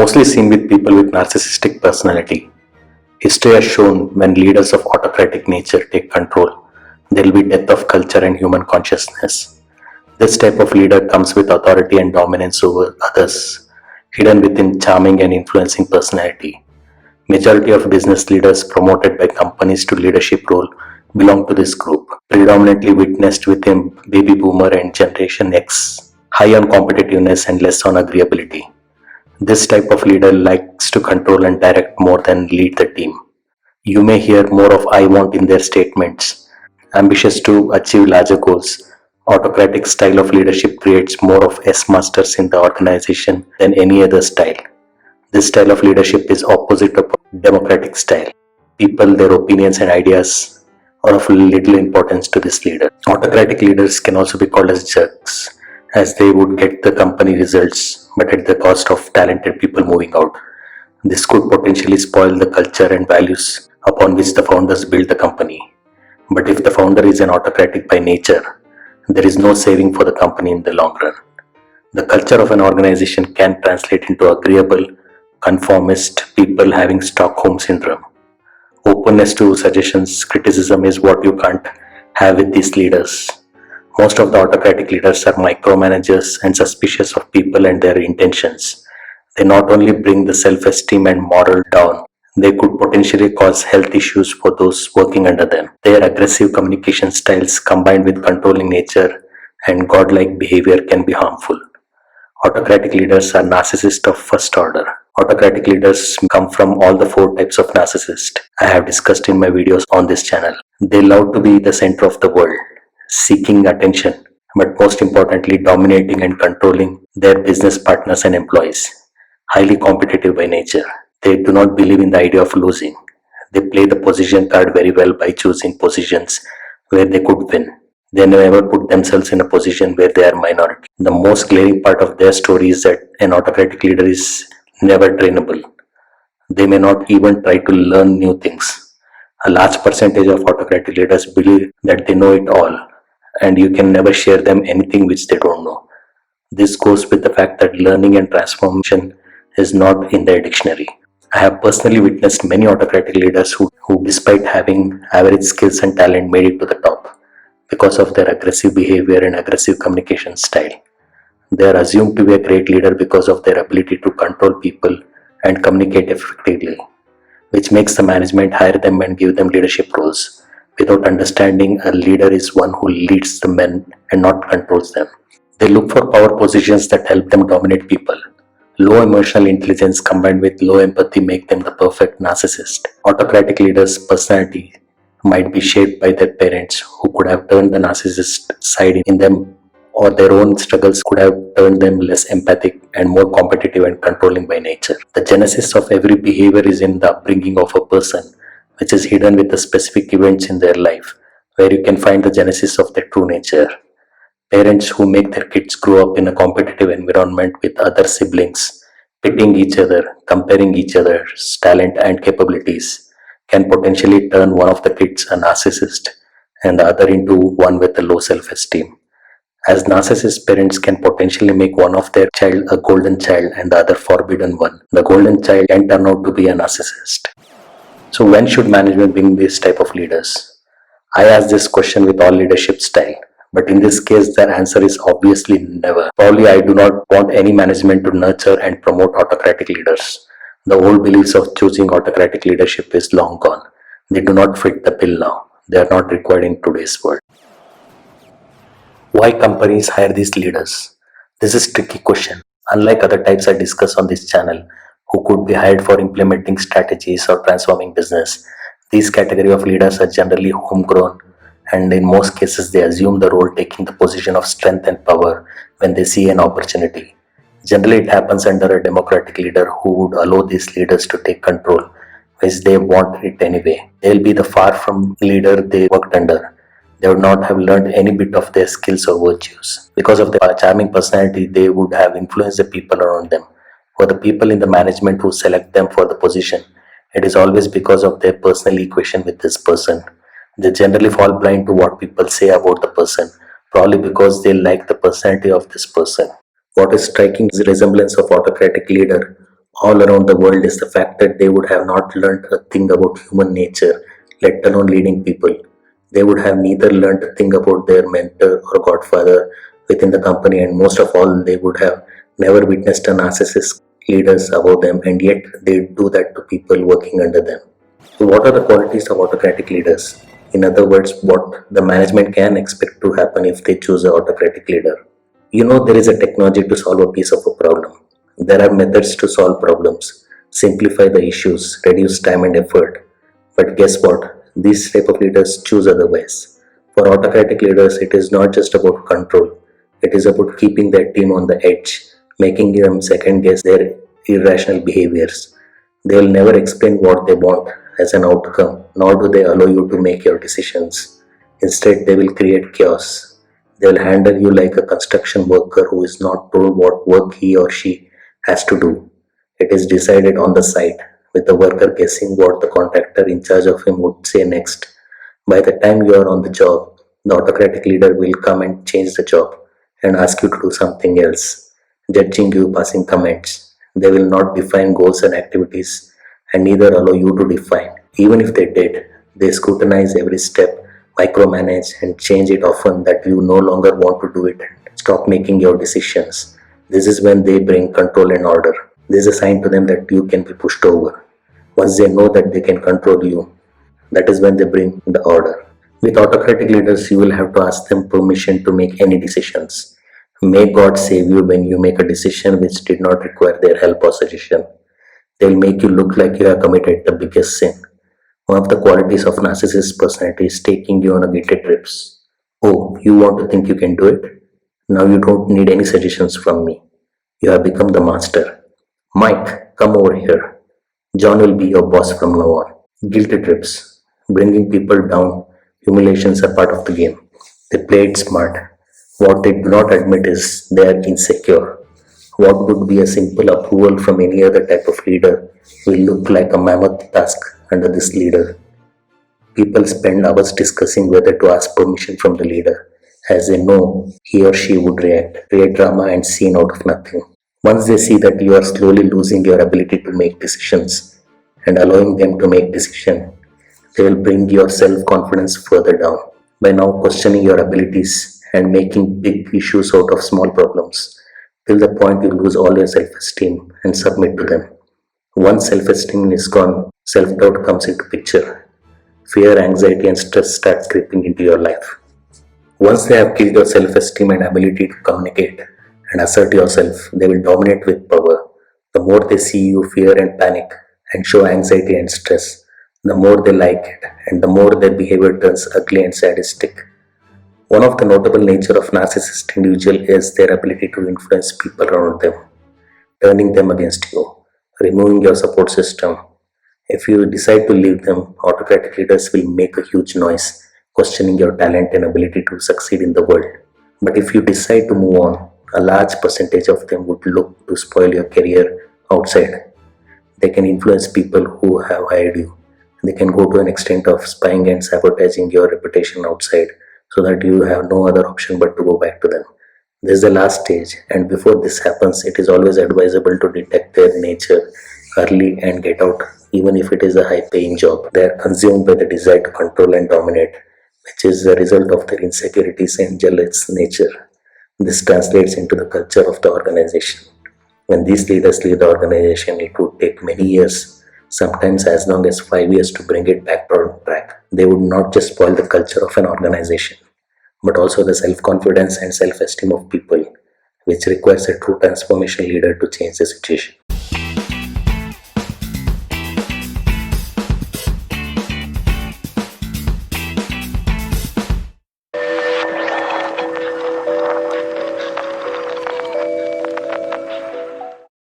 mostly seen with people with narcissistic personality. History has shown when leaders of autocratic nature take control, there will be death of culture and human consciousness. This type of leader comes with authority and dominance over others, hidden within charming and influencing personality. Majority of business leaders promoted by companies to leadership role belong to this group, predominantly witnessed within baby boomer and generation X, high on competitiveness and less on agreeability. This type of leader likes to control and direct more than lead the team. You may hear more of I want in their statements. Ambitious to achieve larger goals, autocratic style of leadership creates more of S masters in the organization than any other style. This style of leadership is opposite of democratic style. People, their opinions and ideas are of little importance to this leader. Autocratic leaders can also be called as jerks, as they would get the company results but at the cost of talented people moving out. This could potentially spoil the culture and values upon which the founders built the company. But if the founder is an autocratic by nature, there is no saving for the company in the long run. The culture of an organization can translate into agreeable, conformist people having Stockholm syndrome. Openness to suggestions, criticism is what you can't have with these leaders. Most of the autocratic leaders are micromanagers and suspicious of people and their intentions. They not only bring the self-esteem and moral down, they could potentially cause health issues for those working under them. Their aggressive communication styles combined with controlling nature and godlike behavior can be harmful. Autocratic leaders are narcissists of first order. Autocratic leaders come from all the four types of narcissist I have discussed in my videos on this channel. They love to be the center of the world, seeking attention, but most importantly dominating and controlling their business partners and employees. Highly competitive by nature. They do not believe in the idea of losing. They play the position card very well by choosing positions where they could win. They never put themselves in a position where they are minority. The most glaring part of their story is that an autocratic leader is never trainable. They may not even try to learn new things. A large percentage of autocratic leaders believe that they know it all, and you can never share them anything which they don't know. This goes with the fact that learning and transformation is not in their dictionary. I have personally witnessed many autocratic leaders who despite having average skills and talent, made it to the top because of their aggressive behavior and aggressive communication style. They are assumed to be a great leader because of their ability to control people and communicate effectively, which makes the management hire them and give them leadership roles, without understanding a leader is one who leads the men and not controls them. They look for power positions that help them dominate people. Low emotional intelligence combined with low empathy make them the perfect narcissist. Autocratic leaders' personality might be shaped by their parents who could have turned the narcissist side in them, or their own struggles could have turned them less empathic and more competitive and controlling by nature. The genesis of every behavior is in the upbringing of a person, which is hidden with the specific events in their life, where you can find the genesis of their true nature. Parents who make their kids grow up in a competitive environment with other siblings, pitting each other, comparing each other's talent and capabilities, can potentially turn one of the kids a narcissist and the other into one with a low self-esteem. As narcissist parents can potentially make one of their child a golden child and the other forbidden one, the golden child can turn out to be a narcissist. So when should management bring this type of leaders? I ask this question with all leadership style, but in this case the answer is obviously never. Probably I do not want any management to nurture and promote autocratic leaders. The old beliefs of choosing autocratic leadership is long gone. They do not fit the bill now. They are not required in today's world. Why companies hire these leaders? This is a tricky question. Unlike other types I discuss on this channel, who could be hired for implementing strategies or transforming business, these category of leaders are generally homegrown, and in most cases they assume the role taking the position of strength and power when they see an opportunity. Generally it happens under a democratic leader who would allow these leaders to take control, which they want it anyway. They'll be the far from leader they worked under. They would not have learned any bit of their skills or virtues. Because of their charming personality, they would have influenced the people around them. For the people in the management who select them for the position, it is always because of their personal equation with this person. They generally fall blind to what people say about the person, probably because they like the personality of this person. What is striking is the resemblance of autocratic leader all around the world is the fact that they would have not learned a thing about human nature, let alone leading people. They would have neither learned a thing about their mentor or godfather within the company, and most of all, they would have never witnessed a narcissist leaders above them, and yet they do that to people working under them. So, what are the qualities of autocratic leaders? In other words, what the management can expect to happen if they choose an autocratic leader. There is a technology to solve a piece of a problem. There are methods to solve problems, simplify the issues, reduce time and effort. But guess what? These type of leaders choose otherwise. For autocratic leaders, it is not just about control. It is about keeping their team on the edge, making them second guess their irrational behaviors. They will never explain what they want as an outcome, nor do they allow you to make your decisions. Instead, they will create chaos. They will handle you like a construction worker who is not told what work he or she has to do. It is decided on the site, with the worker guessing what the contractor in charge of him would say next. By the time you are on the job, the autocratic leader will come and change the job and ask you to do something else, judging you, passing comments. They will not define goals and activities and neither allow you to define. Even if they did, they scrutinize every step, micromanage, and change it often that you no longer want to do it. Stop making your decisions. This is when they bring control and order. This is a sign to them that you can be pushed over. Once they know that they can control you, that is when they bring the order. With autocratic leaders, you will have to ask them permission to make any decisions. May God save you when you make a decision which did not require their help or suggestion. They will make you look like you have committed the biggest sin. One of the qualities of narcissist personality is taking you on a guilty trips. Oh, you want to think you can do it? Now you don't need any suggestions from me. You have become the master. Mike, come over here. John will be your boss from now on. Guilty trips. Bringing people down. Humiliations are part of the game. They play it smart. What they do not admit is they are insecure. What would be a simple approval from any other type of leader will look like a mammoth task under this leader. People spend hours discussing whether to ask permission from the leader, as they know he or she would react, create drama and scene out of nothing. Once they see that you are slowly losing your ability to make decisions and allowing them to make decisions, they will bring your self-confidence further down by now questioning your abilities and making big issues out of small problems till the point you lose all your self-esteem and submit to them. Once self-esteem is gone, self-doubt comes into picture. Fear, anxiety and stress start creeping into your life. Once they have killed your self-esteem and ability to communicate and assert yourself, they will dominate with power. The more they see you fear and panic and show anxiety and stress, the more they like it and the more their behavior turns ugly and sadistic. One of the notable nature of narcissist individual is their ability to influence people around them, turning them against you, removing your support system. If you decide to leave them, autocratic leaders will make a huge noise, questioning your talent and ability to succeed in the world. But if you decide to move on, a large percentage of them would look to spoil your career outside. They can influence people who have hired you. They can go to an extent of spying and sabotaging your reputation outside so that you have no other option but to go back to them. This is the last stage, and before this happens, it is always advisable to detect their nature early and get out, even if it is a high paying job. They are consumed by the desire to control and dominate, which is the result of their insecurities and jealous nature. This translates into the culture of the organization. When these leaders leave the organization, it would take many years, sometimes as long as 5 years, to bring it back on track. They would not just spoil the culture of an organization, but also the self-confidence and self-esteem of people, which requires a true transformation leader to change the situation.